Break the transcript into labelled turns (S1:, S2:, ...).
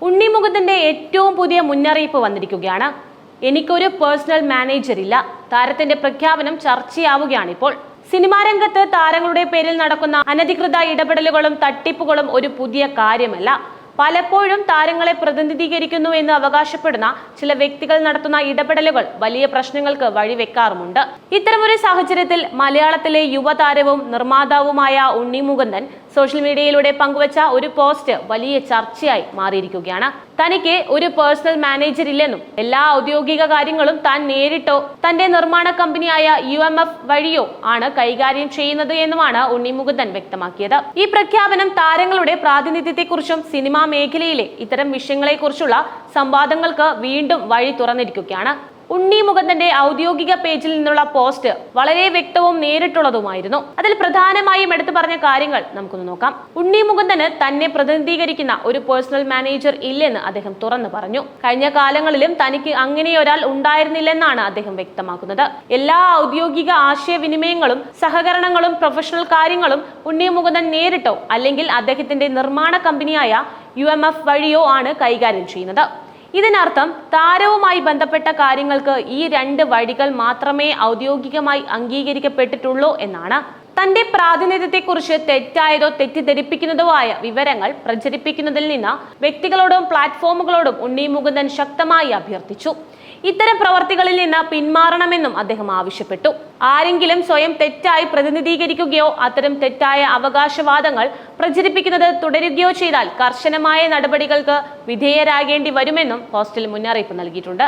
S1: ഉണ്ണി മുകുന്ദന്റെ ഏറ്റവും പുതിയ മുന്നറിയിപ്പ് വന്നിരിക്കുകയാണ്. എനിക്കൊരു പേഴ്സണൽ മാനേജർ ഇല്ല. താരത്തിന്റെ പ്രഖ്യാപനം ചർച്ചയാവുകയാണ് ഇപ്പോൾ. സിനിമാ രംഗത്ത് താരങ്ങളുടെ പേരിൽ നടക്കുന്ന അനധികൃത ഇടപെടലുകളും തട്ടിപ്പുകളും ഒരു പുതിയ കാര്യമല്ല. പലപ്പോഴും താരങ്ങളെ പ്രതിനിധീകരിക്കുന്നു എന്ന് അവകാശപ്പെടുന്ന ചില വ്യക്തികൾ നടത്തുന്ന ഇടപെടലുകൾ വലിയ പ്രശ്നങ്ങൾക്ക് വഴിവെക്കാറുമുണ്ട്. ഇത്തരമൊരു സാഹചര്യത്തിൽ മലയാളത്തിലെ യുവതാരവും നിർമ്മാതാവുമായ ഉണ്ണി മുകുന്ദൻ സോഷ്യൽ മീഡിയയിലൂടെ പങ്കുവച്ച ഒരു പോസ്റ്റ് വലിയ ചർച്ചയായി മാറിയിരിക്കുകയാണ്. തനിക്ക് ഒരു പേഴ്സണൽ മാനേജർ ഇല്ലെന്നും എല്ലാ ഔദ്യോഗിക കാര്യങ്ങളും താൻ നേരിട്ടോ തന്റെ നിർമ്മാണ കമ്പനിയായ UMF വഴിയോ ആണ് കൈകാര്യം ചെയ്യുന്നത് എന്നുമാണ് ഉണ്ണി മുകുന്ദൻ വ്യക്തമാക്കിയത്. ഈ പ്രഖ്യാപനം താരങ്ങളുടെ പ്രാതിനിധ്യത്തെക്കുറിച്ചും സിനിമാ മേഖലയിലെ ഇത്തരം വിഷയങ്ങളെക്കുറിച്ചുള്ള സംവാദങ്ങൾക്ക് വീണ്ടും വഴി തുറന്നിരിക്കുകയാണ്. ഉണ്ണി മുകുന്ദന്റെ ഔദ്യോഗിക പേജിൽ നിന്നുള്ള പോസ്റ്റ് വളരെ വ്യക്തവും നേരിട്ടുള്ളതുമായിരുന്നു. അതിൽ പ്രധാനമായും എടുത്തു പറഞ്ഞ കാര്യങ്ങൾ നമുക്കൊന്ന് നോക്കാം. ഉണ്ണി മുകുന്ദന് തന്നെ പ്രതിനിധീകരിക്കുന്ന ഒരു പേഴ്സണൽ മാനേജർ ഇല്ലെന്ന് അദ്ദേഹം തുറന്നു പറഞ്ഞു. കഴിഞ്ഞ കാലങ്ങളിലും തനിക്ക് അങ്ങനെയൊരാൾ ഉണ്ടായിരുന്നില്ലെന്നാണ് അദ്ദേഹം വ്യക്തമാക്കുന്നത്. എല്ലാ ഔദ്യോഗിക ആശയവിനിമയങ്ങളും സഹകരണങ്ങളും പ്രൊഫഷണൽ കാര്യങ്ങളും ഉണ്ണി മുകുന്ദൻ നേരിട്ടോ അല്ലെങ്കിൽ അദ്ദേഹത്തിന്റെ നിർമ്മാണ കമ്പനിയായ UMF വഴിയോ ആണ് കൈകാര്യം ചെയ്യുന്നത്. ഇതിനർത്ഥം താരവുമായി ബന്ധപ്പെട്ട കാര്യങ്ങൾക്ക് ഈ രണ്ട് വഴികൾ മാത്രമേ ഔദ്യോഗികമായി അംഗീകരിക്കപ്പെട്ടിട്ടുള്ളൂ എന്നാണ്. തന്റെ പ്രാതിനിധ്യത്തെക്കുറിച്ച് തെറ്റായതോ തെറ്റിദ്ധരിപ്പിക്കുന്നതോ ആയ വിവരങ്ങൾ പ്രചരിപ്പിക്കുന്നതിൽ നിന്ന് വ്യക്തികളോടും പ്ലാറ്റ്ഫോമുകളോടും ഉണ്ണി മുകുന്ദൻ ശക്തമായി അഭ്യർത്ഥിച്ചു. ഇത്തരം പ്രവർത്തികളിൽ നിന്ന് പിന്മാറണമെന്നും അദ്ദേഹം ആവശ്യപ്പെട്ടു. ആരെങ്കിലും സ്വയം തെറ്റായി പ്രതിനിധീകരിക്കുകയോ അത്തരം തെറ്റായ അവകാശവാദങ്ങൾ പ്രചരിപ്പിക്കുന്നത് തുടരുകയോ ചെയ്താൽ കർശനമായ നടപടികൾക്ക് വിധേയരാകേണ്ടി വരുമെന്നും പോസ്റ്റിൽ മുന്നറിയിപ്പ് നൽകിയിട്ടുണ്ട്.